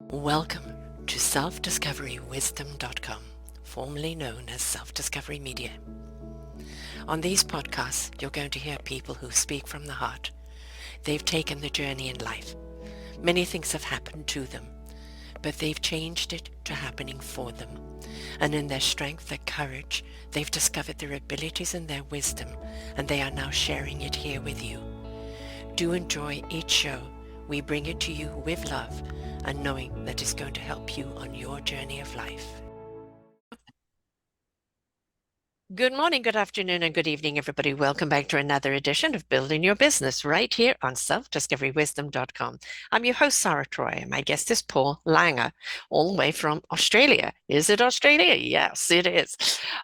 Welcome to self-discoverywisdom.com, formerly known as Self-Discovery Media. On these podcasts, you're going to hear people who speak from the heart. They've taken the journey in life. Many things have happened to them, but they've changed it to happening for them. And in their strength, their courage, they've discovered their abilities and their wisdom, and they are now sharing it here with you. Do enjoy each show. We bring it to you with love and knowing that it's going to help you on your journey of life. Good morning, good afternoon, and good evening, everybody. Welcome back to another edition of Building Your Business right here on selfdiscoverywisdom.com. I'm your host, Sarah Troy, and my guest is Paul Lange, all the way from Australia. Is it Australia? Yes, it is.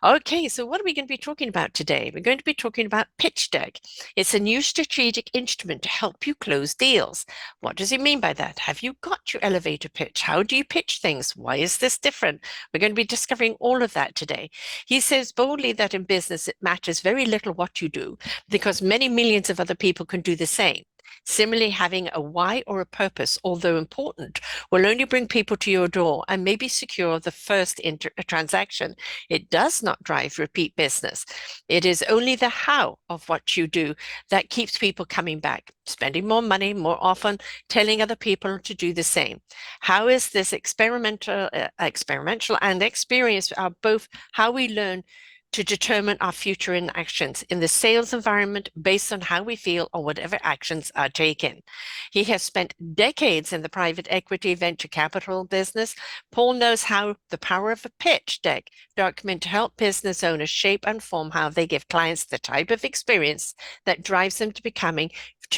Okay, so what are we going to be talking about today? We're going to be talking about pitch deck. It's a new strategic instrument to help you close deals. What does it mean by that? Have you got your elevator pitch? How do you pitch things? Why is this different? We're going to be discovering all of that today. He says boldly that in business it matters very little what you do because many millions of other people can do the same. Similarly, having a why or a purpose, although important, will only bring people to your door and maybe secure the first transaction. It does not drive repeat business. It is only the how of what you do that keeps people coming back, spending more money more often, telling other people to do the same. How is this experimental and experience are both how we learn to determine our future in actions in the sales environment based on how we feel or whatever actions are taken. He has spent decades in the private equity venture capital business. Paul knows how the power of a pitch deck document to help business owners shape and form how they give clients the type of experience that drives them to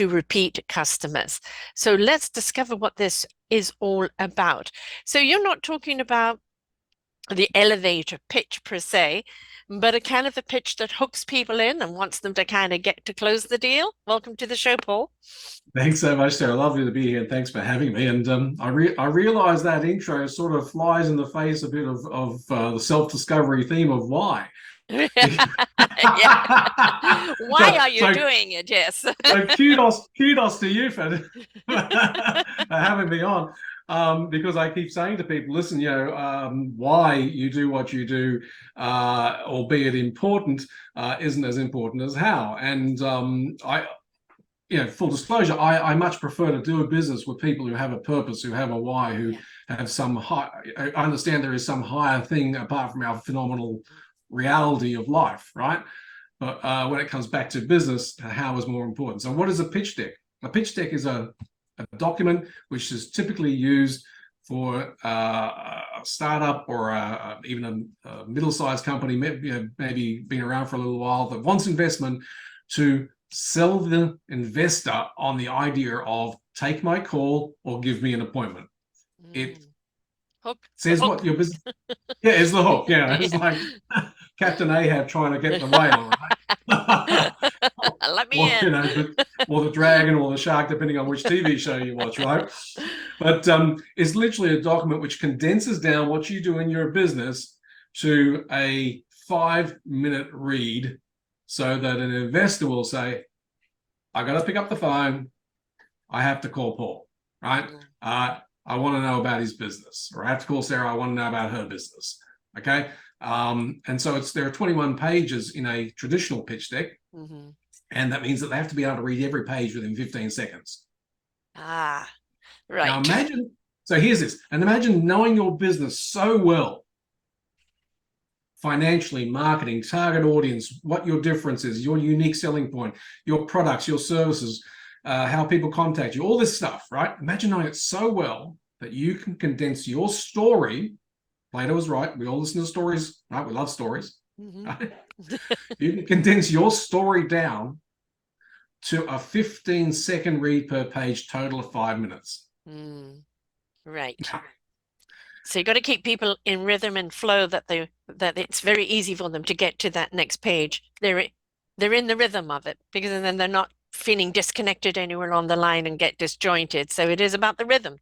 repeat customers. So let's discover what this is all about. So you're not talking about the elevator pitch per se, but a kind of a pitch that hooks people in and wants them to kind of get to close the deal. Welcome to the show, Paul. Thanks so much, Sarah. Lovely to be here. Thanks for having me. And I realize that intro sort of flies in the face a bit of the self-discovery theme of why. Yeah. Why so, are you so, doing it? Yes. so kudos to you for having me on. Because I keep saying to people, listen, why you do what you do, albeit important, isn't as important as how. And full disclosure, I much prefer to do a business with people who have a purpose, who have a why, who have some high. I understand there is some higher thing apart from our phenomenal reality of life, right? But when it comes back to business, how is more important. So what is a pitch deck? A pitch deck is a document which is typically used for a startup or even a middle-sized company, maybe been around for a little while, that wants investment to sell the investor on the idea of take my call or give me an appointment. It Hook. says what your business. Yeah, it's the hook. Yeah, it's like Captain Ahab trying to get the whale, right? Let me or in. or the dragon or the shark, depending on which TV show you watch, right? But it's literally a document which condenses down what you do in your business to a 5-minute read, so that an investor will say, I got to pick up the phone. I have to call Paul, right? I want to know about his business, or I have to call Sarah. I want to know about her business. Okay. And so there are 21 pages in a traditional pitch deck. Mm-hmm. And that means that they have to be able to read every page within 15 seconds. Ah, right. Now imagine, so here's this, and imagine knowing your business so well, financially, marketing, target audience, what your difference is, your unique selling point, your products, your services, how people contact you, all this stuff, right? Imagine knowing it so well that you can condense your story. Plato was right. We all listen to stories, right? We love stories. Mm-hmm. Right? You can condense your story down to a 15-second read per page, total of 5 minutes. Right. So you've got to keep people in rhythm and flow that it's very easy for them to get to that next page. They're in the rhythm of it, because then they're not feeling disconnected anywhere on the line and get disjointed. So it is about the rhythm.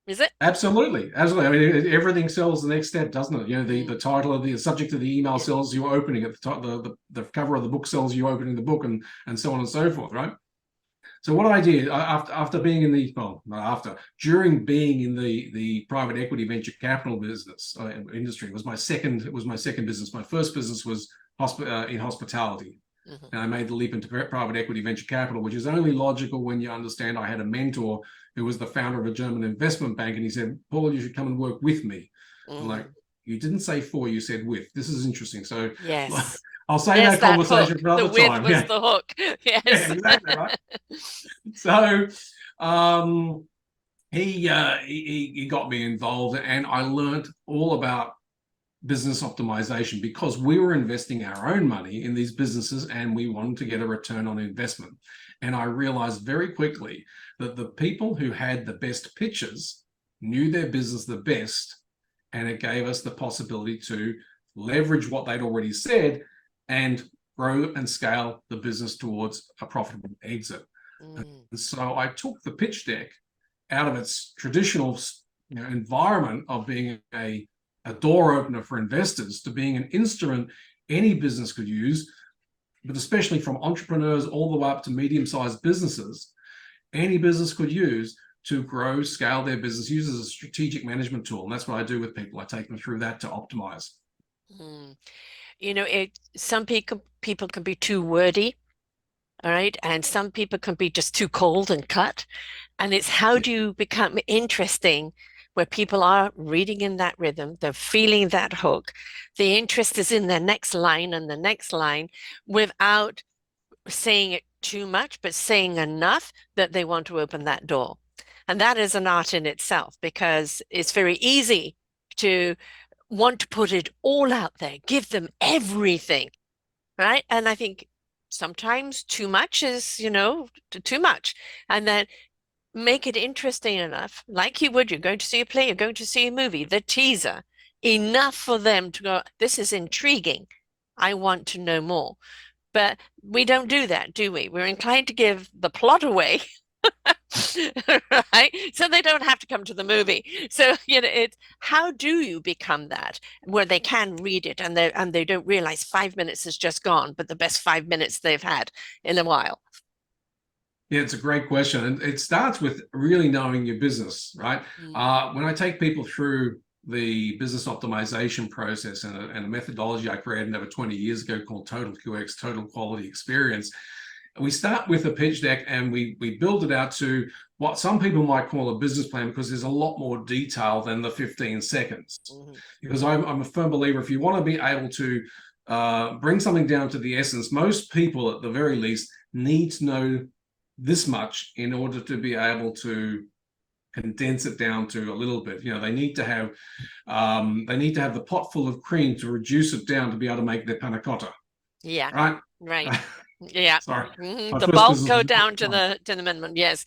Is it? Absolutely. I mean, everything sells the next step, doesn't it? The title of the subject of the email sells you opening it. The cover of the book sells you opening the book, and so on and so forth, right? So what I did after being in the well, not after during being in the private equity venture capital business industry was my second. It was my second business. My first business was in hospitality. Hmm. And I made the leap into private equity venture capital, which is only logical when you understand I had a mentor who was the founder of a German investment bank. And he said, Paul, you should come and work with me. I'm like, Hmm. you didn't say for, you said with. This is interesting. So Yes. I'll save There's that that conversation hook. for The another with time. was Yeah, the hook. yeah, Yes. exactly right. So um, he got me involved, and I learned all about business optimization because we were investing our own money in these businesses and we wanted to get a return on investment. And I realized very quickly that the people who had the best pitches knew their business the best, and it gave us the possibility to leverage what they'd already said and grow and scale the business towards a profitable exit. Mm, And so I took the pitch deck out of its traditional environment of being a door opener for investors to being an instrument any business could use, but especially from entrepreneurs all the way up to medium-sized businesses, any business could use to grow, scale their business, use as a strategic management tool. And that's what I do with people. I take them through that to optimize. mm. Some people can be too wordy, all right, and some people can be just too cold and cut. And it's how Yeah. do you become interesting where people are reading in that rhythm, they're feeling that hook. The interest is in the next line and the next line without saying it too much, but saying enough that they want to open that door. And that is an art in itself because it's very easy to want to put it all out there, give them everything, right? And I think sometimes too much is, too much. And then make it interesting enough, like you would, you're going to see a play, you're going to see a movie, the teaser, enough for them to go, this is intriguing. I want to know more. But we don't do that, do we? We're inclined to give the plot away, right? So they don't have to come to the movie. So, it's how do you become that where they can read it and they don't realize 5 minutes has just gone, but the best 5 minutes they've had in a while. Yeah, it's a great question. And it starts with really knowing your business, right? Mm, When I take people through the business optimization process and a methodology I created over 20 years ago called Total QX, Total Quality Experience, we start with a pitch deck and we build it out to what some people might call a business plan because there's a lot more detail than the 15 seconds. mhm. Because I'm a firm believer, if you want to be able to bring something down to the essence, most people at the very least need to know this much in order to be able to condense it down to a little bit. They need to have the pot full of cream to reduce it down to be able to make their panna cotta, Yeah, right? right. Yeah. Sorry, my The first bulk business go was down to the minimum. Yes.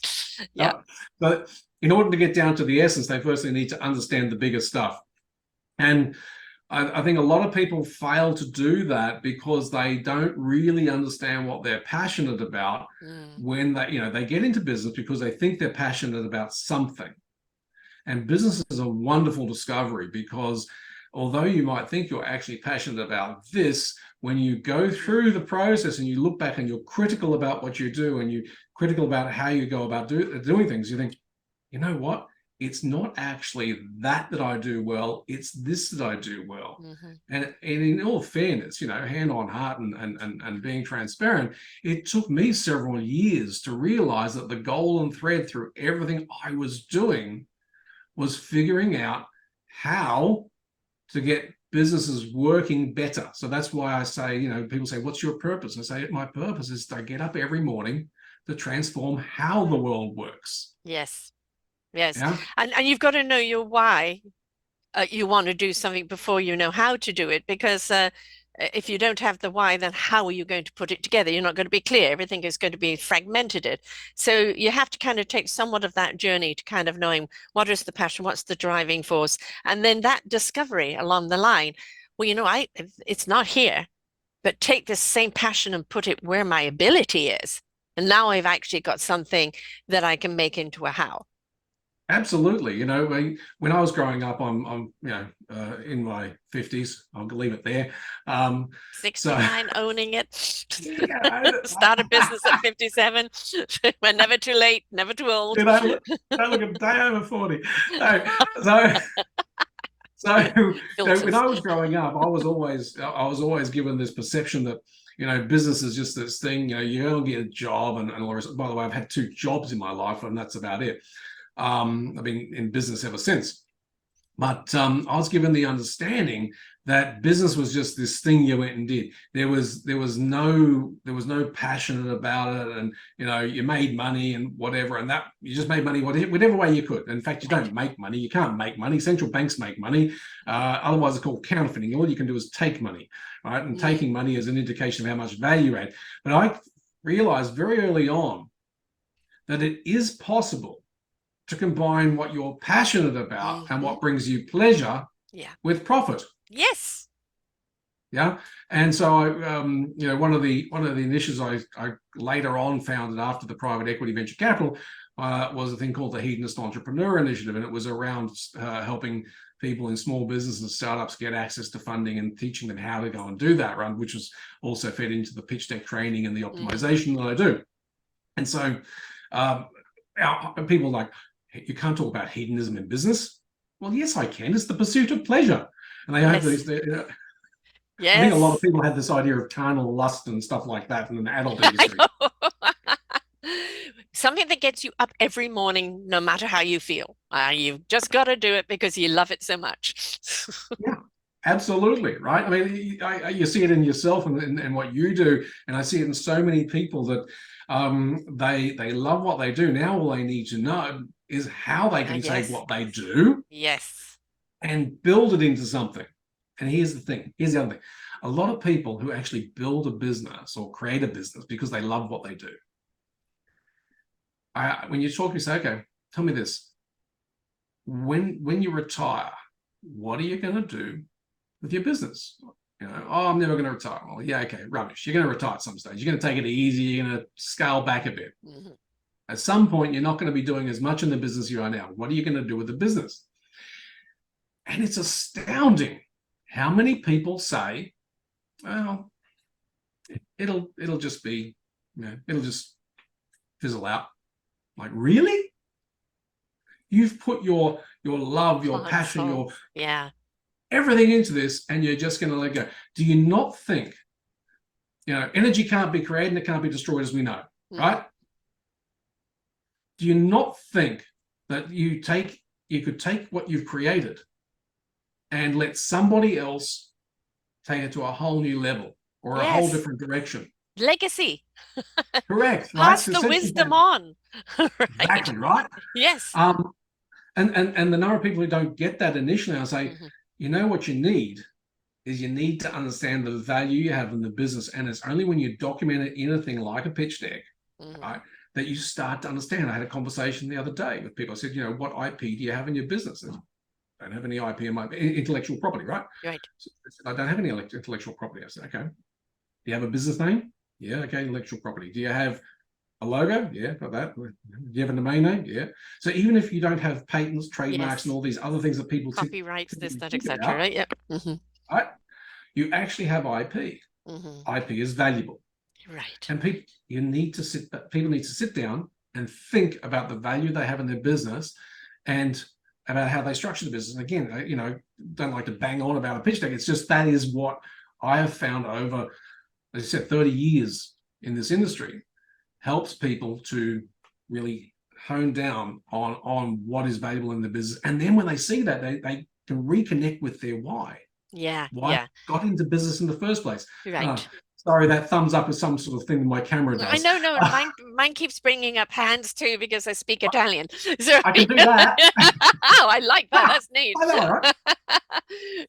Yeah. but in order to get down to the essence, they firstly need to understand the bigger stuff. And I think a lot of people fail to do that because they don't really understand what they're passionate about Mm, when they get into business because they think they're passionate about something. And business is a wonderful discovery because although you might think you're actually passionate about this, when you go through the process and you look back and you're critical about what you do and you're critical about how you go about doing things, you think, you know what? It's not actually that I do well. It's this that I do well. hmm. And in all fairness, hand on heart and being transparent, it took me several years to realize that the golden thread through everything I was doing was figuring out how to get businesses working better. So that's why I say, people say, what's your purpose? I say, my purpose is to get up every morning to transform how the world works. Yes. Yes. Yeah. And you've got to know your why you want to do something before you know how to do it. Because if you don't have the why, then how are you going to put it together? You're not going to be clear. Everything is going to be fragmented. So you have to kind of take somewhat of that journey to kind of knowing what is the passion, what's the driving force, and then that discovery along the line. Well, it's not here, but take this same passion and put it where my ability is. And now I've actually got something that I can make into a how. Absolutely. When I was growing up, I'm in my 50s. I'll leave it there. So 69, owning it. yeah, Start a business at 57. We're never too late, never too old. you know, I look a day over 40. No, so when Filters. I was growing up, I was always given this perception that business is just this thing. You go and get a job, and all the rest. By the way, I've had two jobs in my life, and that's about it. I've been in business ever since. But I was given the understanding that business was just this thing you went and did. There was no passionate about it, and you made money and whatever, and that you just made money whatever way you could. In fact, you Right. don't make money. You can't make money. Central banks make money. Otherwise, it's called counterfeiting. All you can do is take money, right? And Mm, taking money is an indication of how much value you add. But I realized very early on that it is possible to combine what you're passionate about and hmm what brings you pleasure Yeah. with profit. Yes. Yeah. And so one of the initiatives I later on founded after the private equity venture capital was a thing called the Hedonist Entrepreneur Initiative. And it was around helping people in small businesses and startups get access to funding and teaching them how to go and do that, right? Which was also fed into the pitch deck training and the hmm optimization that I do. And so um, people like, you can't talk about hedonism in business. Well, yes, I can. It's the pursuit of pleasure. And they have Yes. these. I think a lot of Yes. people have this idea of carnal lust and stuff like that in the adult I industry. know. Something that gets you up every morning, no matter how you feel. You've just got to do it because you love it so much. Yeah, absolutely. Right. I mean, you see it in yourself and what you do. And I see it in so many people that they love what they do. Now, all they need to know is how they can take Yes. what they do Yes. and build it into something. And here's the thing. Here's the other thing. A lot of people who actually build a business or create a business because they love what they do. When you talk, you say, okay, tell me this. When you retire, what are you going to do with your business? Oh, I'm never going to retire. Well, yeah, okay, rubbish. You're going to retire at some stage. You're going to take it easy. You're going to scale back a bit. Mhm. At some point, you're not going to be doing as much in the business you are now. What are you going to do with the business? And it's astounding how many people say, well, it'll just be, it'll just fizzle out. Like, really? You've put your love, your Heart, passion, soul. your Yeah. everything into this, and you're just going to let go. Do you not think, energy can't be created and it can't be destroyed, as we know, hmm right? Do you not think that you could take what you've created and let somebody else take it to a whole new level or a whole Yes. different direction? Legacy. Correct, right? Pass So the essentially, wisdom on. Right? exactly right. Yes. Um, and the number of people who don't get that initially, I say, hmm what you need is you need to understand the value you have in the business. And it's only when you document it in a thing like a pitch deck, hmm right, that you start to understand. I had a conversation the other day with people. I said, what IP do you have in your business? I don't have any IP in my intellectual property, right? Right. So I said, I don't have any intellectual property. I said, okay. Do you have a business name? Yeah, okay, intellectual property. Do you have a logo? Yeah, got that. Do you have a domain name? Yeah. So even if you don't have patents, trademarks, and Yes. all these other things that people Copyrights, this, typically that, think etc. about, Right? Yeah. right? You actually have IP. hmm IP is valuable, Right. and people need to sit down and think about the value they have in their business, and about how they structure the business. And again, don't like to bang on about a pitch deck. It's just that is what I have found over, as I said, 30 years in this industry, helps people to really hone down on what is valuable in the business. And then when they see that, they can reconnect with their Yeah. why I Yeah. got into business in the first place. Right. Sorry, that thumbs up is some sort of thing my camera I does. know, no, mine keeps bringing up hands too because I speak Italian. So I can do yeah. that. Oh, I like that. Ah, That's neat. I know, right?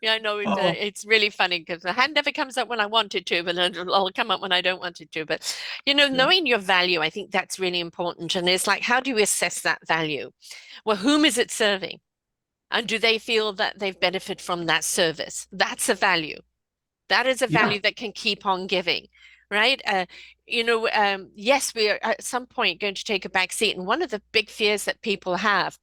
Yeah, I know Oh, it's really funny because the hand never comes up when I want it to, but it'll come up when I don't want it to. But yeah, knowing your value, I think that's really important. And it's like, how do you assess that value? Well, whom is it serving? And do they feel that they've benefited from that service? That's a value. That is a yeah, value that can keep on giving, right? Yes, we are at some point going to take a back seat. And one of the big fears that people have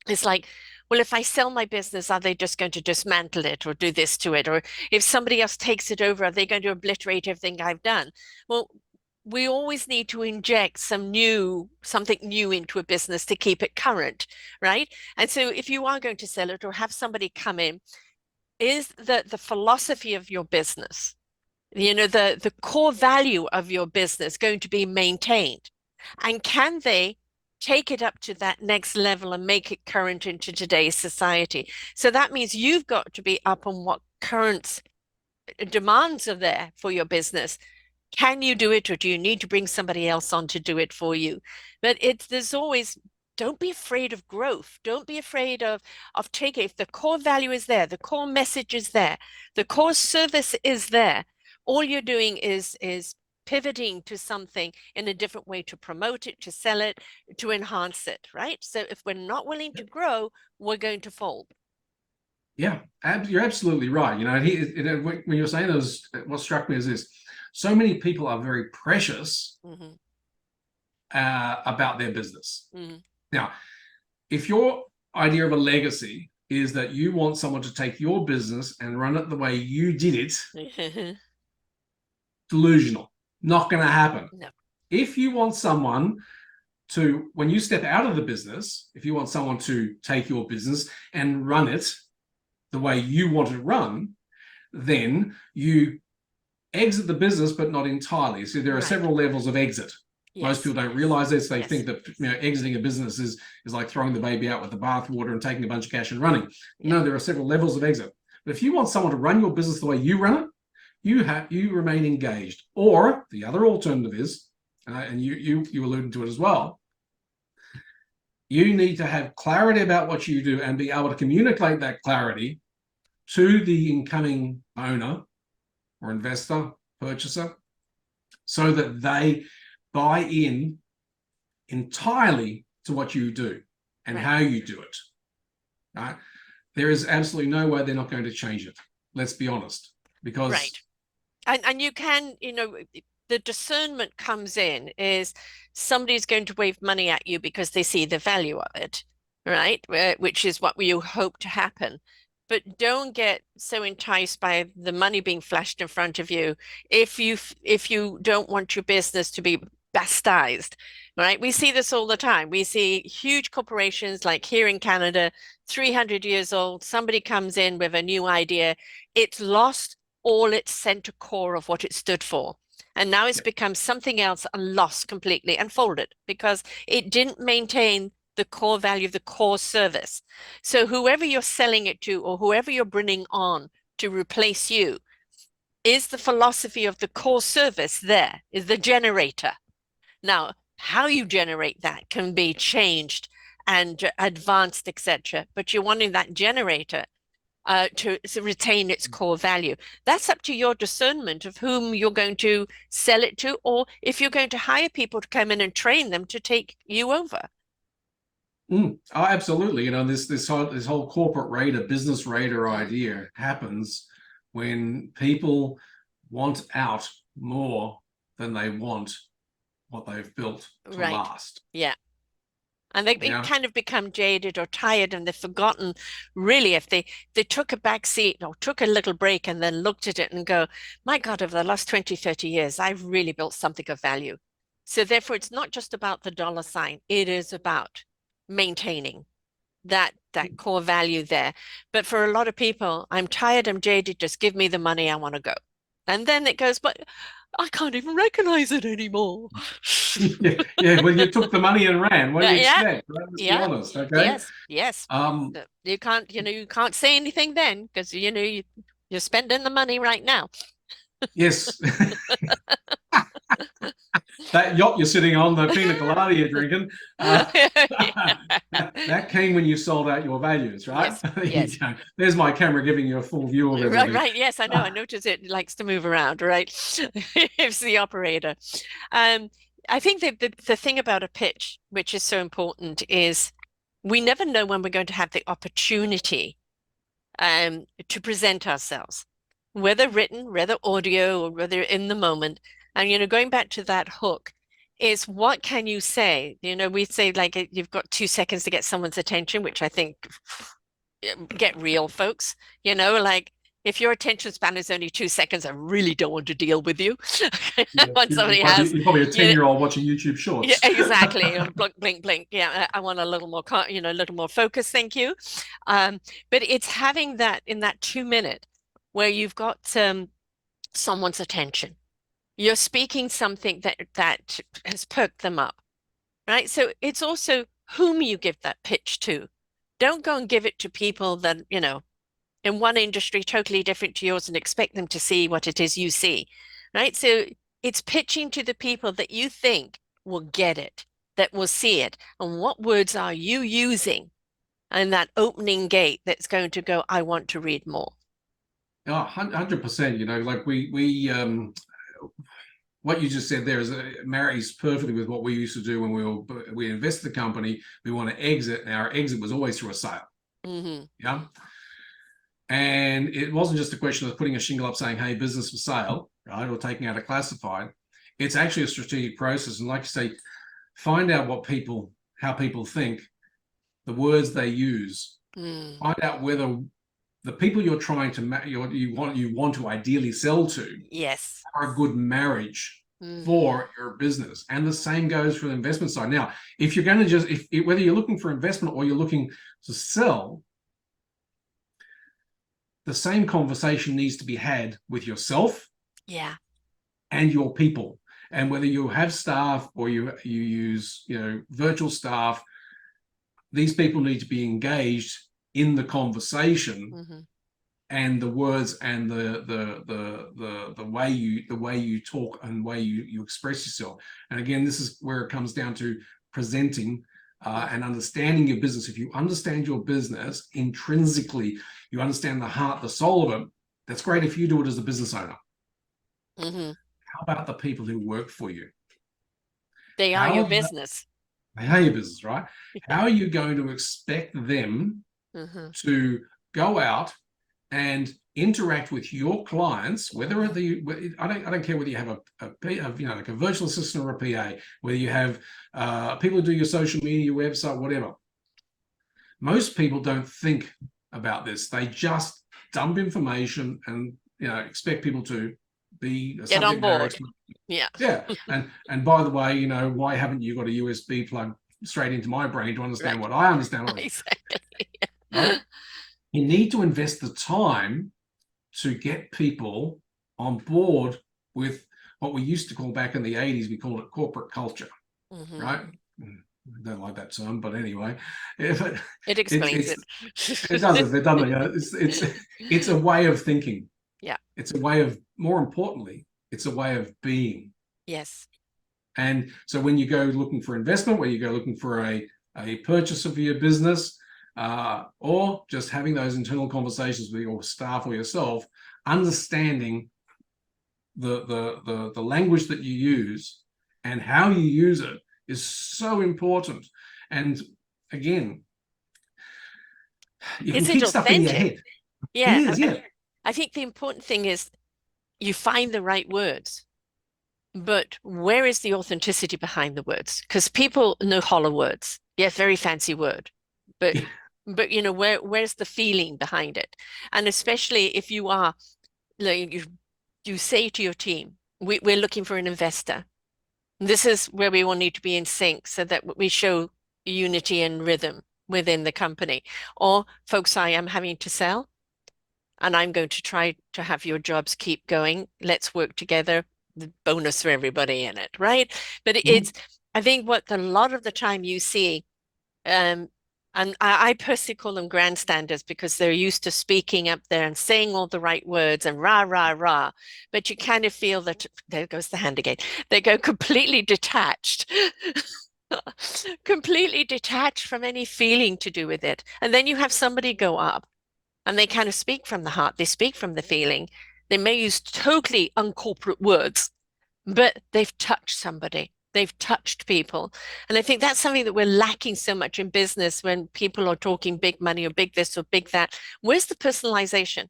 It's like, well, if I sell my business, are they just going to dismantle it or do this to it? Or if somebody else takes it over, are they going to obliterate everything I've done? Well, we always need to inject something new into a business to keep it current, right? And so if you are going to sell it or have somebody come in, is the philosophy of your business, the core value of your business going to be maintained? And can they take it up to that next level and make it current into today's society? So that means you've got to be up on what current demands are there for your business. Can you do it, or do you need to bring somebody else on to do it for you? But there's always, don't be afraid of growth. Don't be afraid of taking, if the core value is there, the core message is there, the core service is there. All you're doing is pivoting to something in a different way to promote it, to sell it, to enhance it, right? So if we're not willing to grow, we're going to fold. Yeah, you're absolutely right. When you're saying those, what struck me is this: so many people are very precious Mm-hmm. about their business. Mm-hmm. Now, if your idea of a legacy is that you want someone to take your business and run it the way you did it, delusional, not going to happen. No. If you want someone to, when you step out of the business, if you want someone to take your business and run it the way you want it run, then you exit the business, but not entirely. So there are Right. several levels of exit. Most Yes. people don't realize this. They Yes. think that exiting a business is like throwing the baby out with the bathwater and taking a bunch of cash and running. Yeah. No, there are several levels of exit. But if you want someone to run your business the way you run it, you remain engaged. Or the other alternative is, and you alluded to it as well, you need to have clarity about what you do and be able to communicate that clarity to the incoming owner or investor, purchaser, so that they buy in entirely to what you do and Right. how you do it. Right? There is absolutely no way they're not going to change it. Let's be honest, Right. because And you can, the discernment comes in is somebody's going to wave money at you because they see the value of it, right? Which is what you hope to happen. But don't get so enticed by the money being flashed in front of you if you don't want your business to be bastized, right? We see this all the time. We see huge corporations like here in Canada, 300 years old, somebody comes in with a new idea. It's lost all its center core of what it stood for. And now it's become something else and lost completely and folded because it didn't maintain the core value of the core service. So whoever you're selling it to or whoever you're bringing on to replace you, is the philosophy of the core service there? Is the generator? Now, how you generate that can be changed and advanced, etc. But you're wanting that generator to retain its core value. That's up to your discernment of whom you're going to sell it to, or if you're going to hire people to come in and train them to take you over. oh, absolutely. This whole corporate raider, business raider Mm, idea happens when people want out more than they want what they've built to right. last. Yeah. And they Yeah. kind of become jaded or tired and they've forgotten really if they took a back seat or took a little break and then looked at it and go, my God, over the last 20, 30 years, I've really built something of value. So therefore, it's not just about the dollar sign. It is about maintaining that core value there. But for a lot of people, I'm tired, I'm jaded, just give me the money, I want to go. And then it goes, but I can't even recognize it anymore. Yeah, yeah. Well, you took the money and ran. What do you Yeah, expect? Right? Let's be yeah, honest, okay? yes, yes. Um, You can't, you can't say anything then because you're spending the money right now. yes, that yacht you're sitting on, the pina colada you're drinking, that came when you sold out your values, right? Yes, yes. There's my camera giving you a full view of Right, everything. right. Yes, I know. I notice it likes to move around, right? It's the operator. Um, I think that the thing about a pitch, which is so important, is we never know when we're going to have the opportunity to present ourselves, whether written, whether audio, or whether in the moment. And going back to that hook, is what can you say? You know, we say like you've got 2 seconds to get someone's attention, which I think get real, folks. You know, like if your attention span is only 2 seconds, I really don't want to deal with you. Yeah, When somebody has, you're probably a you know, 10-year-old watching YouTube yeah, shorts. exactly. Blink, blink, blink. Yeah, I want a little more, a little more focus. Thank you. But it's having that in that 2 minute where you've got someone's attention. You're speaking something that has perked them up, right? So it's also whom you give that pitch to. Don't go and give it to people that, in one industry totally different to yours and expect them to see what it is you see, right? So it's pitching to the people that you think will get it, that will see it. And what words are you using in that opening gate that's going to go, I want to read more? Oh, 100%. Like what you just said there is marries perfectly with what we used to do when we invested the company. We want to exit, and our exit was always through a sale. Mm-hmm. Yeah. And it wasn't just a question of putting a shingle up saying, hey, business for sale, right? Or taking out a classified. It's actually a strategic process. And like you say, find out how people think, the words they use, Mm. find out whether the people you're trying to you want to ideally sell to Yes. are a good marriage Mm-hmm. for your business. And the same goes for the investment side. Now, if you're going to if whether you're looking for investment or you're looking to sell, the same conversation needs to be had with yourself Yeah. and your people. And whether you have staff or you use virtual staff, these people need to be engaged in the conversation Mm-hmm. and the words and the way you talk and the way you express yourself. And again, this is where it comes down to presenting and understanding your business. If you understand your business intrinsically, you understand the heart, the soul of it. That's great if you do it as a business owner. Mm-hmm. How about the people who work for you? They are How your are you, business. they are your business, right? How are you going to expect them Mm-hmm. to go out and interact with your clients, whether I don't care whether you have like a virtual assistant or a PA, whether you have people who do your social media, your website, whatever. Most people don't think about this. They just dump information and expect people to be a Get on subject matter board. expert. Yeah. Yeah, and by the way, why haven't you got a USB plug straight into my brain to understand Right. what I understand? Exactly. Right? You need to invest the time to get people on board with what we used to call back in the 80s, we called it corporate culture, Mm-hmm. right? I don't like that term, but anyway, if it, It explains it's it. it doesn't it doesn't it's a way of thinking. Yeah. It's a way of, more importantly, it's a way of being. Yes. And so when you go looking for investment, where you go looking for a purchase of your business, or just having those internal conversations with your staff or yourself, understanding the language that you use and how you use it is so important. And again, you can Is it keep stuff in your authentic? head. It Yeah. is, yeah. I think the important thing is you find the right words, but where is the authenticity behind the words? Because people know hollow words. Yeah, very fancy word, but Yeah. where's the feeling behind it? And especially if you are like you say to your team, we're looking for an investor. This is where we will need to be in sync so that we show unity and rhythm within the company. Or folks, I am having to sell and I'm going to try to have your jobs keep going. Let's work together. The bonus for everybody in it, right? But Mhm. I think what a lot of the time you see, um, and I personally call them grandstanders because they're used to speaking up there and saying all the right words and rah, rah, rah. But you kind of feel that there goes the hand again. They go completely detached, completely detached from any feeling to do with it. And then you have somebody go up and they kind of speak from the heart, they speak from the feeling. They may use totally uncorporate words, but they've touched somebody. They've touched people. And I think that's something that we're lacking so much in business when people are talking big money or big this or big that. Where's the personalization?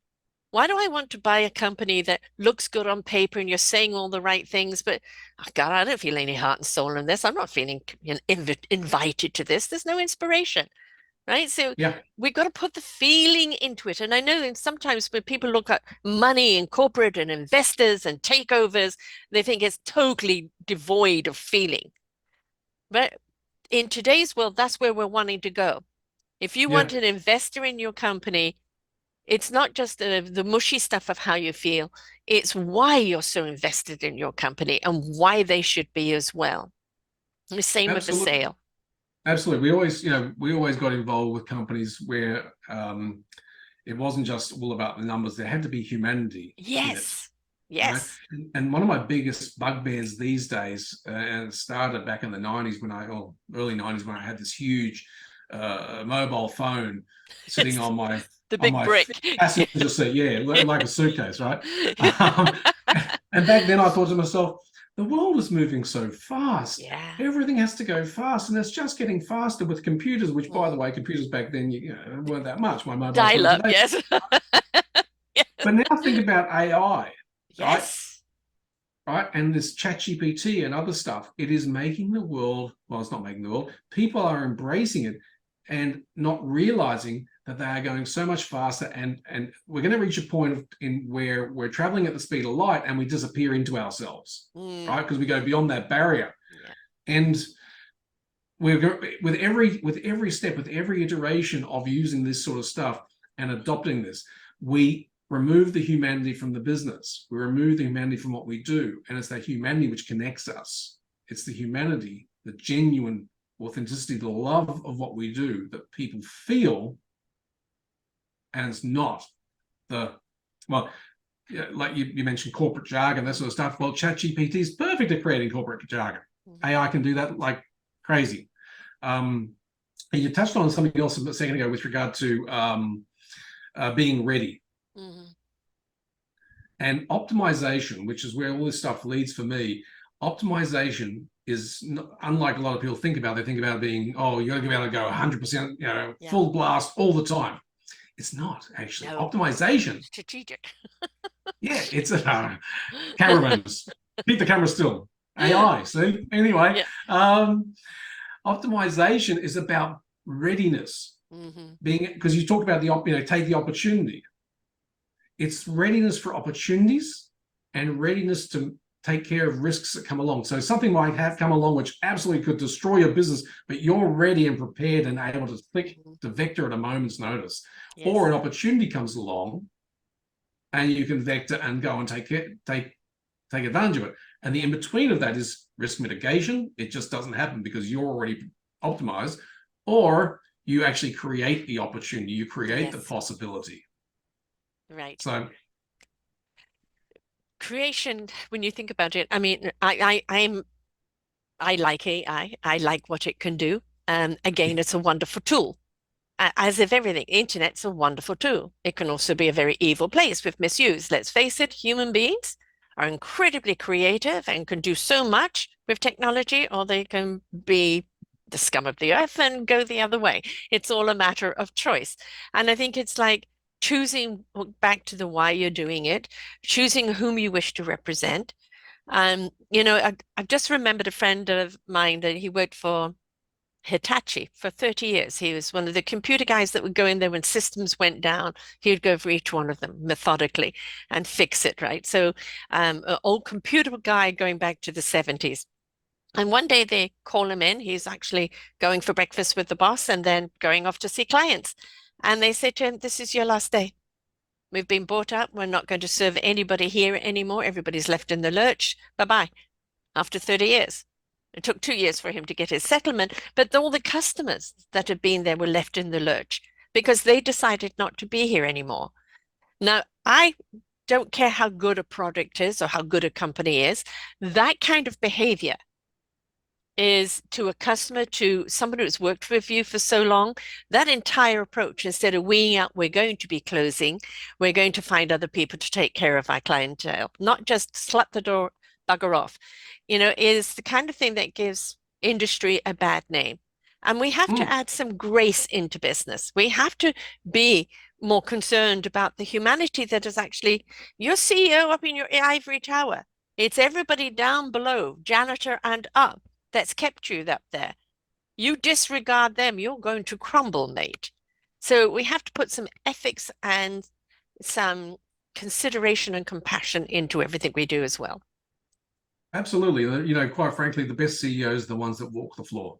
Why do I want to buy a company that looks good on paper and you're saying all the right things, but oh God, I don't feel any heart and soul in this. I'm not feeling invited to this. There's no inspiration, right? So Yeah, we've got to put the feeling into it. And I know that sometimes when people look at money and corporate and investors and takeovers, they think it's totally devoid of feeling. But in today's world, that's where we're wanting to go. If you want yeah, an investor in your company, it's not just the mushy stuff of how you feel, it's why you're so invested in your company and why they should be as well. The same with the absolutely. sale. Absolutely. We always got involved with companies where it wasn't just all about the numbers. There had to be humanity in it, Yes. right? Yes. And one of my biggest bugbears these days, and it started back in the 90s or early 90s when I had this huge mobile phone sitting It's on my the on big my brick. passenger seat, yeah, like a suitcase, right? Um, and back then I thought to myself, the world is moving so fast. Yeah. Everything has to go fast, and it's just getting faster with computers. Which, by the Mhm. way, computers back then, weren't that much. My mobile Dial phone up, today, yes. Yes. but now think about AI, right? Yes. Right? And this chat GPT and other stuff, it is making the world, well, it's not making the world, people are embracing it and not realizing that they are going so much faster. And we're going to reach a point in where we're traveling at the speed of light and we disappear into ourselves, right? Mm, Because we go beyond that barrier. yeah. And with every step, with every iteration of using this sort of stuff and adopting this, we remove the humanity from the business. We remove the humanity from what we do, and it's that humanity which connects us. It's the humanity, the genuine authenticity, the love of what we do that people feel, and it's not the well. Yeah, like you mentioned corporate jargon, that sort of stuff. Well, ChatGPT is perfect at creating corporate jargon. Mhm. AI can do that like crazy. Um, and you touched on something else a second ago with regard to being ready Mhm. and optimization, which is where all this stuff leads for me. Optimization is unlike a lot of people think about. They think about it being, oh, you got to be able to go 100%, Yeah. full blast all the time. It's not actually No. optimization. Strategic. Yeah, it's a cameramans keep the camera still. AI. See, anyway, Yeah. um, optimization is about readiness Hmm. being because you talked about take the opportunity. It's readiness for opportunities and readiness to take care of risks that come along. So something might have come along which absolutely could destroy your business, but you're ready and prepared and able to click Hmm. the vector at a moment's notice. Or Yes. an opportunity comes along and you can vector and go and take advantage of it. And the Yeah. in between of that is risk mitigation. It just doesn't happen because you're already optimized, or you actually create the opportunity, you create the Yes. possibility. Right. So, Creation, when you think about it, I mean, I like AI. I like what it can do. Again, it's a wonderful tool. As if everything, internet's a wonderful tool. It can also be a very evil place with misuse. Let's face it, human beings are incredibly creative and can do so much with technology, or they can be the scum of the earth and go the other way. It's all a matter of choice. And I think it's like choosing back to the why you're doing it, choosing whom you wish to represent. I've just remembered a friend of mine that he worked for Hitachi for 30 years. He was one of the computer guys that would go in there when systems went down. He would go over each one of them methodically and fix it, right? So, an old computer guy going back to the 70s. And one day they call him in. He's actually going for breakfast with the boss and then going off to see clients. And they said to him, "This is your last day. We've been bought out. We're not going to serve anybody here anymore. Everybody's left in the lurch. Bye bye." After 30 years. It took 2 years for him to get his settlement, but all the customers that had been there were left in the lurch because they decided not to be here anymore. Now, I don't care how good a product is or how good a company is, that kind of behavior is to a customer, to somebody who's worked with you for so long, that entire approach, instead of weeing out, we're going to be closing, we're going to find other people to take care of our clientele, not just slap the door, bugger off, is the kind of thing that gives industry a bad name. And we have to Mm, add some grace into business. We have to be more concerned about the humanity that is actually your CEO up in your ivory tower. It's everybody down below, janitor and up, that's kept you up there. You disregard them, you're going to crumble, mate. So we have to put some ethics and some consideration and compassion into everything we do as well. absolutely. You know, quite frankly, the best CEOs are the ones that walk the floor.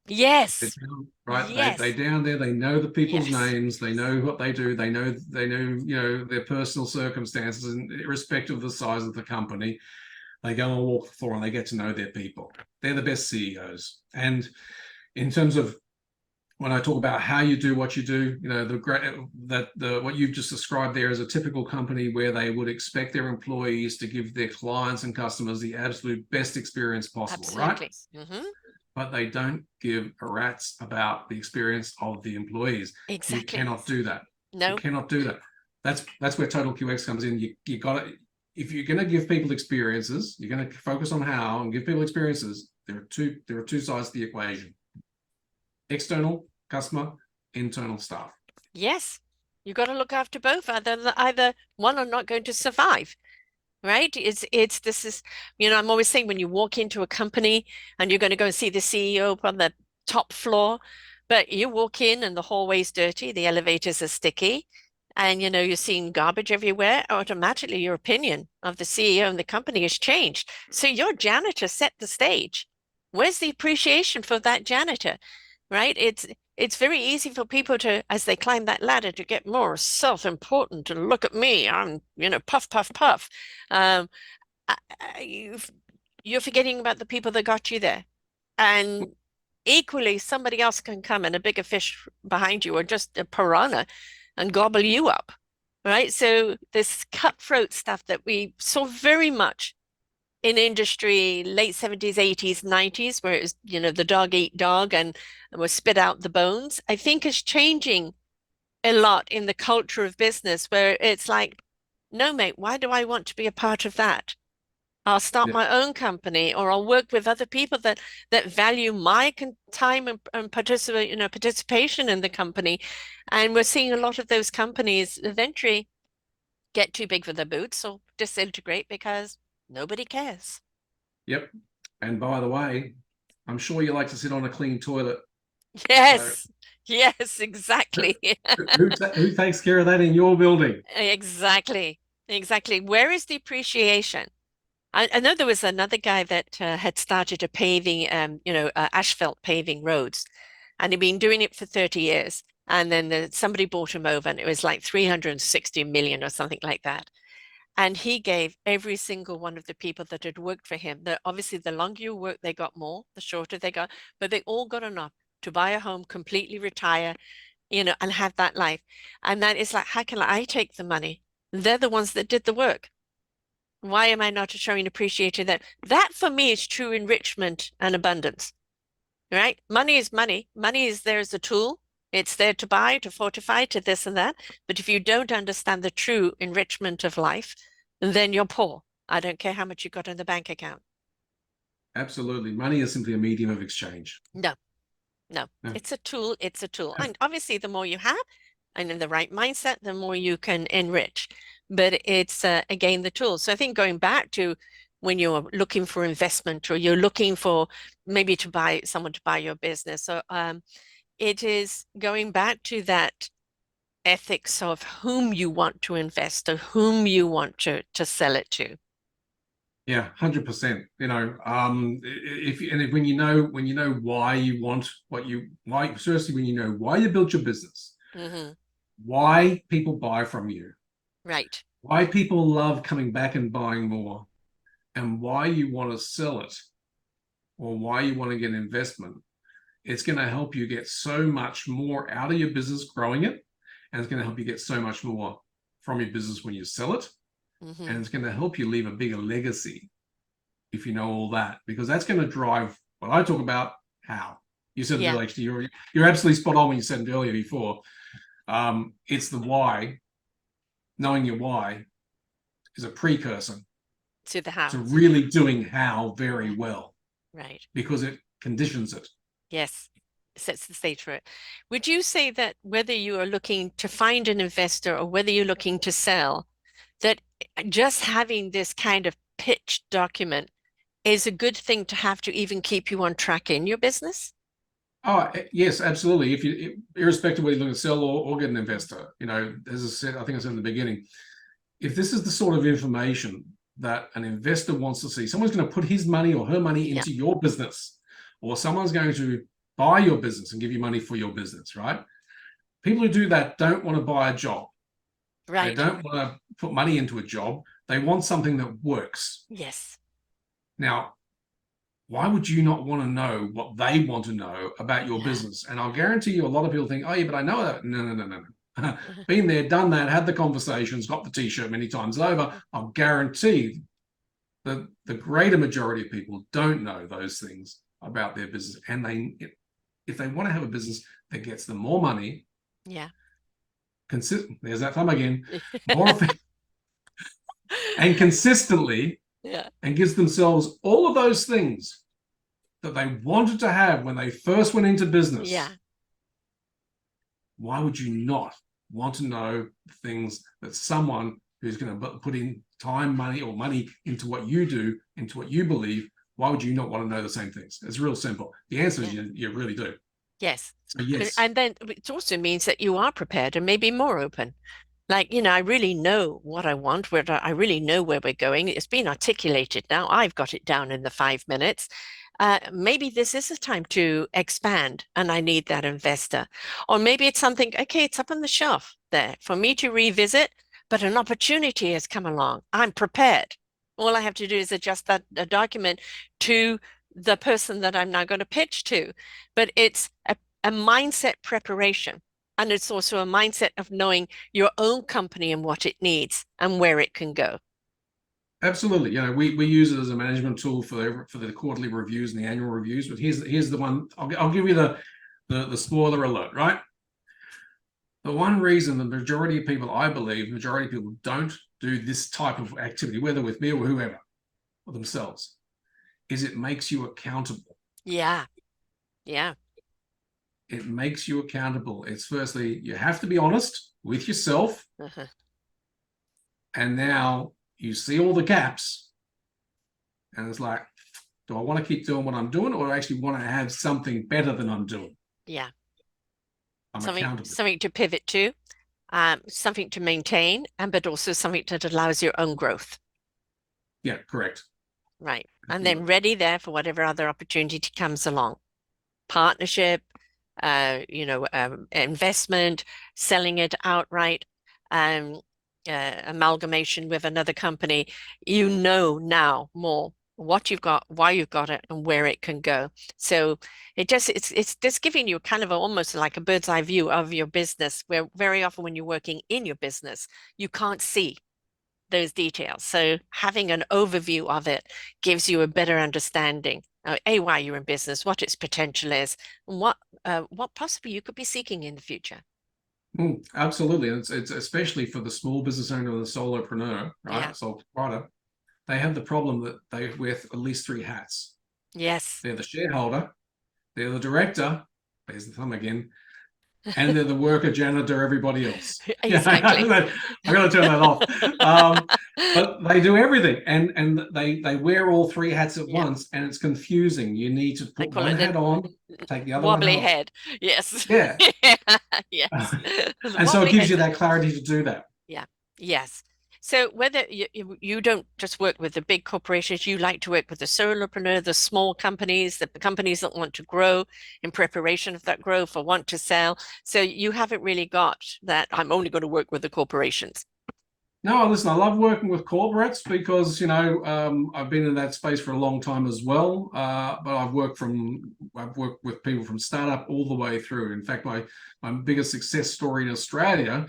They're Yes, down, right? They yes, down there. They know the people's yes, names. They know what they do. They know you know their personal circumstances, and irrespective of the size of the company, they go and walk the floor and they get to know their people. They're the best CEOs. And in terms of when I talk about how you do what you do, you know, the great that the what you've just described there is a typical company where they would expect their employees to give their clients and customers the absolute best experience possible, right? absolutely. But they don't give a rat's about the experience of the employees. You Exactly. cannot do that. You No, cannot do that. That's where Total QX comes in. You got to, if you're going to give people experiences, you're going to focus on how and give people experiences. There are two sides to the equation: external customer, internal staff. yes, you've got to look after both. Either one are not going to survive, right? It's this is, I'm always saying when you walk into a company and you're going to go and see the CEO up on the top floor, but you walk in and the hallway's dirty, the elevators are sticky, and you're seeing garbage everywhere, automatically your opinion of the CEO and the company has changed. So your janitor set the stage. Where's the appreciation for that janitor? Right? It's very easy for people to, as they climb that ladder, to get more self-important and look at me. I'm, puff, puff, puff. Um, you're forgetting about the people that got you there. And equally, somebody else can come and a bigger fish behind you or just a piranha and gobble you up. Right. So this cutthroat stuff that we saw very much in industry late 70s, 80s, 90s, where it was, the dog eat dog and was spit out the bones, I think is changing a lot in the culture of business where it's like, no, mate, why do I want to be a part of that? I'll start Yeah. my own company or I'll work with other people that value my time and participation in the company. And we're seeing a lot of those companies eventually get too big for their boots or disintegrate because nobody cares. Yep. And by the way, I'm sure you like to sit on a clean toilet. So Yes, yes, exactly. who takes care of that in your building? Exactly. Exactly. Where is the appreciation? I know there was another guy that had started a paving, asphalt paving roads, and he'd been doing it for 30 years. And then somebody bought him over, and it was like 360 million or something like that. And he gave every single one of the people that had worked for him, that obviously the longer you work, they got more, the shorter they got, but they all got enough to buy a home, completely retire, and have that life. And that is like, how can I take the money? They're the ones that did the work. Why am I not showing appreciation that? That for me is true enrichment and abundance, right? Money is money. Money is there as a tool. It's there to buy, to fortify, to this and that. But if you don't understand the true enrichment of life, then you're poor. I don't care how much you got in the bank account. Absolutely. Money is simply a medium of exchange. No, no. Yeah. It's a tool. It's a tool. And obviously, the more you have and in the right mindset, the more you can enrich. But it's again the tool. So I think going back to when you're looking for investment or you're looking for maybe to buy someone to buy your business. So it is going back to that ethics of whom you want to invest or whom you want to sell it to. Yeah, 100%. You know, if when you know why you want what you why firstly when you know why you built your business, Hmm. why people buy from you, Right. why people love coming back and buying more, and why you want to sell it or why you want to get investment, it's going to help you get so much more out of your business growing it, and it's going to help you get so much more from your business when you sell it, and Hmm. it's going to help you leave a bigger legacy if you know all that, because that's going to drive what I talk about. How you said it Yeah. earlier, actually, you're absolutely spot on when you said it earlier before. It's the why. Knowing your why is a precursor To the to how. really doing how very Yeah. well Right. because it conditions it. Yes. sets the stage for it. Would you say that whether you are looking to find an investor or whether you're looking to sell, that just having this kind of pitch document is a good thing to have to even keep you on track in your business? Oh, yes, absolutely. If you, irrespective of whether you're looking to sell or get an investor, as I said, I think I said in the beginning, if this is the sort of information that an investor wants to see, someone's going to put his money or her money Yeah, into your business, or someone's going to buy your business and give you money for your business, right? People who do that don't want to buy a job. They right. don't want to put money into a job. They want something that works. Yes. Now, why would you not want to know what they want to know about your Yeah. business? And I'll guarantee you a lot of people think, oh, yeah, but I know that. No, no, no, no, no. Been there, done that, had the conversations, got the t-shirt many times over. I'll guarantee that the greater majority of people don't know those things about their business. And if they want to have a business that gets them more money, Yeah. there's that thumb again, more and consistently, Yeah. and gives themselves all of those things that they wanted to have when they first went into Yeah. business, why would you not want to know things that someone who's going to put in time, money, or money into what you do, into what you believe, why would you not want to know the same things? It's real simple. The answer is Yeah. you really do. Yes. So yes, And then it also means that you are prepared and maybe more open. Like, I really know what I want, where I really know where we're going. It's been articulated now. I've got it down in the 5 minutes. Maybe this is a time to expand and I need that investor. Or maybe it's something, okay, it's up on the shelf there for me to revisit, but an opportunity has come along. I'm prepared. All I have to do is adjust that document to the person that I'm now going to pitch to. But it's a mindset preparation. And it's also a mindset of knowing your own company and what it needs and where it can go. absolutely. We use it as a management tool for the quarterly reviews and the annual reviews. But here's the one. I'll give you the spoiler alert, right? The one reason the majority of people, I believe, majority of people don't do this type of activity, whether with me or whoever, or themselves, is it makes you accountable. Yeah. Yeah. It makes you accountable. It's firstly, you have to be honest with yourself. Uh-huh. And now you see all the gaps. And it's like, do I want to keep doing what I'm doing, or do I actually want to have something better than I'm doing? Yeah. I'm Something, accountable. something to pivot to, something to maintain, and but also something that allows your own growth. Yeah, correct. Right. And then Absolutely. ready there for whatever other opportunity comes along. Partnership, investment, selling it outright, um, amalgamation with another company. You know now more what you've got, why you've got it, and where it can go. So it's just giving you kind of almost like a bird's eye view of your business, where very often when you're working in your business, you can't see those details. So having an overview of it gives you a better understanding. Why you're in business, what its potential is, and what possibly you could be seeking in the future. Absolutely. And it's especially for the small business owner or the solopreneur, Yeah. right? Sole proprietor. They have the problem that they wear at least three hats. Yes. They're the shareholder, they're the director, there's the thumb again, and they're the worker, janitor, everybody else. Yeah, Exactly. I got to turn that off. Um, but they do everything, and they wear all three hats at Yeah. once, and it's confusing. You need to I put call one it hat on, the take the other one wobbly off. head. Yes. Yeah, Yes. The and so it wobbly gives head. you that clarity to do that. Yeah. Yes. So whether you don't just work with the big corporations, you like to work with the solopreneur, the small companies, the companies that want to grow in preparation of that growth or want to sell. So you haven't really got that I'm only going to work with the corporations. No, listen, I love working with corporates because, I've been in that space for a long time as well. But I've worked with people from startup all the way through. In fact, my biggest success story in Australia,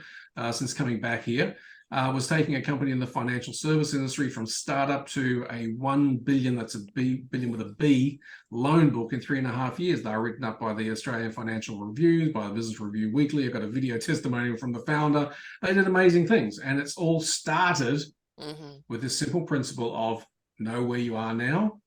since coming back here, was taking a company in the financial service industry from startup to a 1 billion, that's a billion with a B, loan book in 3.5 years. They were written up by the Australian Financial Review, by the Business Review Weekly. I've got a video testimonial from the founder. They did amazing things. And it's all started Hmm. with this simple principle of know where you are now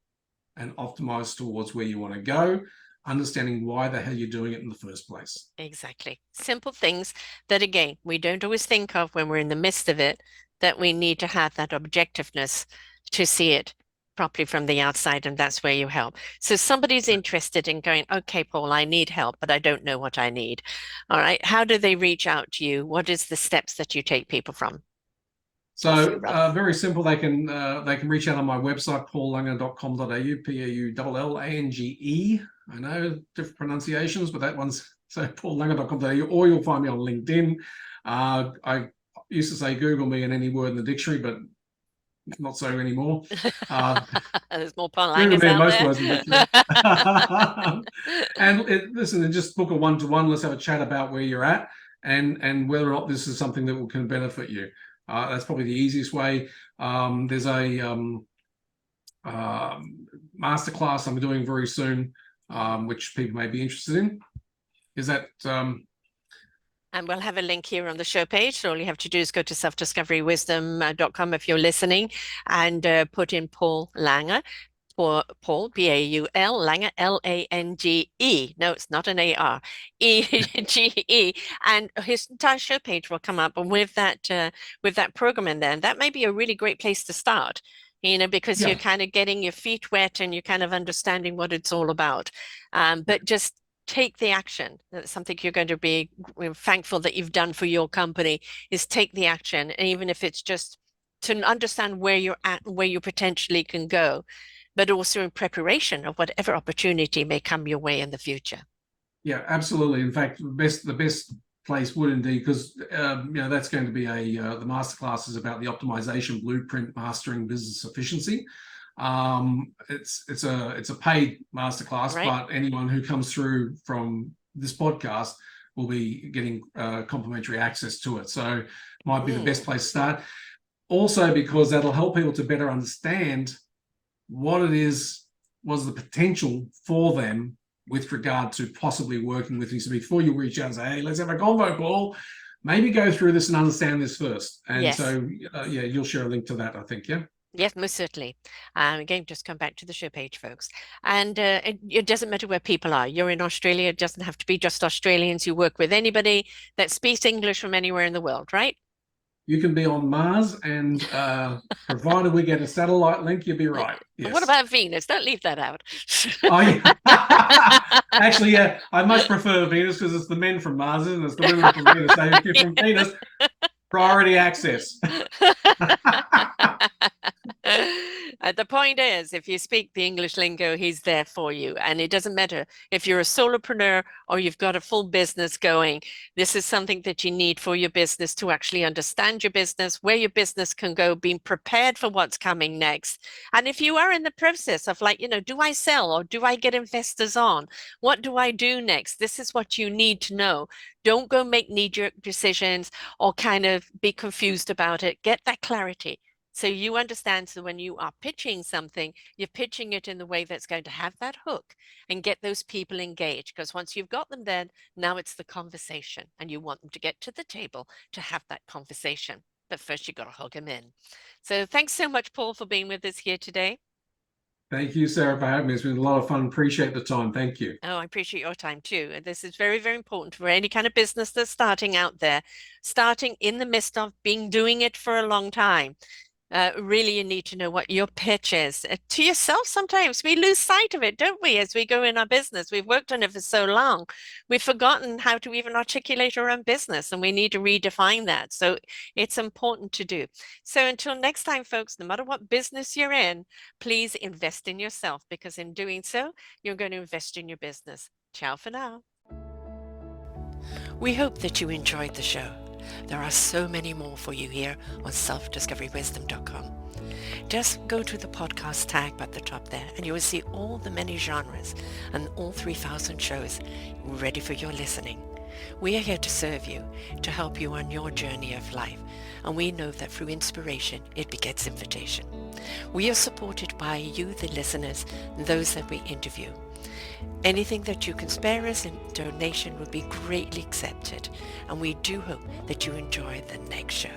and optimize towards where you want to go. understanding why the hell you're doing it in the first place. Exactly. Simple things that, again, we don't always think of when we're in the midst of it, that we need to have that objectiveness to see it properly from the outside, and that's where you help. So somebody's interested in going, okay, Paul, I need help, but I don't know what I need. All right. How do they reach out to you? What is the steps that you take people from or through, So rather? very simple. They can reach out on my website, paullange.com.au, PAULLANGE. I know different pronunciations, but that one's so paullange.com.au, or you'll find me on LinkedIn. I used to say Google me in any word in the dictionary, but not so anymore. There's more Paul Google Langers me in out most there. words in the dictionary. Listen, just book a one-to-one. Let's have a chat about where you're at and whether or not this is something that can benefit you. That's probably the easiest way. There's a masterclass I'm doing very soon, which people may be interested in. Is that And we'll have a link here on the show page. So all you have to do is go to selfdiscoverywisdom.com if you're listening, and put in Paul Lange. For Paul, Paul, Lange, Lange. No, it's not an AR, EGE. And his entire show page will come up. And with that program in there, and that may be a really great place to start, because you're yeah, kind of getting your feet wet and you're kind of understanding what it's all about. But just take the action. That's something you're going to be thankful that you've done for your company, is take the action. And even if it's just to understand where you're at and where you potentially can go, but also in preparation of whatever opportunity may come your way in the future. yeah, absolutely. In fact, the best place would indeed, because that's going to be the masterclass is about the optimization blueprint mastering business efficiency. It's a paid masterclass, Right? but anyone who comes through from this podcast will be getting complimentary access to it. So might be the best place to start. Also, because that'll help people to better understand what it is, was the potential for them with regard to possibly working with you. So before you reach out and say, hey, let's have a convo, Paul, maybe go through this and understand this first. And Yes. so, you'll share a link to that, I think, yeah? Yes, most certainly. Again, just come back to the show page, folks. And it doesn't matter where people are. You're in Australia. It doesn't have to be just Australians. You work with anybody that speaks English from anywhere in the world, right? You can be on Mars, and provided we get a satellite link, you'll be right. And what Yes. about Venus? Don't leave that out. Oh, yeah. Actually, yeah, I much prefer Venus because it's the men from Mars, and it's the women from Venus. So if you're from Venus, priority access. The point is, if you speak the English lingo, he's there for you. And it doesn't matter if you're a solopreneur or you've got a full business going. This is something that you need for your business to actually understand your business, where your business can go, being prepared for what's coming next. And if you are in the process of do I sell or do I get investors on? What do I do next? This is what you need to know. Don't go make knee-jerk decisions or kind of be confused about it. Get that clarity. So you understand, so when you are pitching something, you're pitching it in the way that's going to have that hook and get those people engaged. Because once you've got them there, now it's the conversation and you want them to get to the table to have that conversation. But first you've got to hook them in. So thanks so much, Paul, for being with us here today. Thank you, Sarah, for having me. It's been a lot of fun. Appreciate the time. Thank you. Oh, I appreciate your time too. And this is very, very important for any kind of business that's starting out there, starting in the midst of doing it for a long time. Really, you need to know what your pitch is to yourself. Sometimes we lose sight of it, don't we, as we go in our business? We've worked on it for so long, we've forgotten how to even articulate our own business, and we need to redefine that. So it's important to do. So until next time, folks, no matter what business you're in, please invest in yourself, because in doing so, you're going to invest in your business. Ciao for now. We hope that you enjoyed the show. There are so many more for you here on selfdiscoverywisdom.com. Just go to the podcast tag at the top there and you will see all the many genres and all 3,000 shows ready for your listening. We are here to serve you, to help you on your journey of life, and we know that through inspiration it begets invitation. We are supported by you, the listeners, and those that we interview. Anything that you can spare us in donation would be greatly accepted, and we do hope that you enjoy the next show.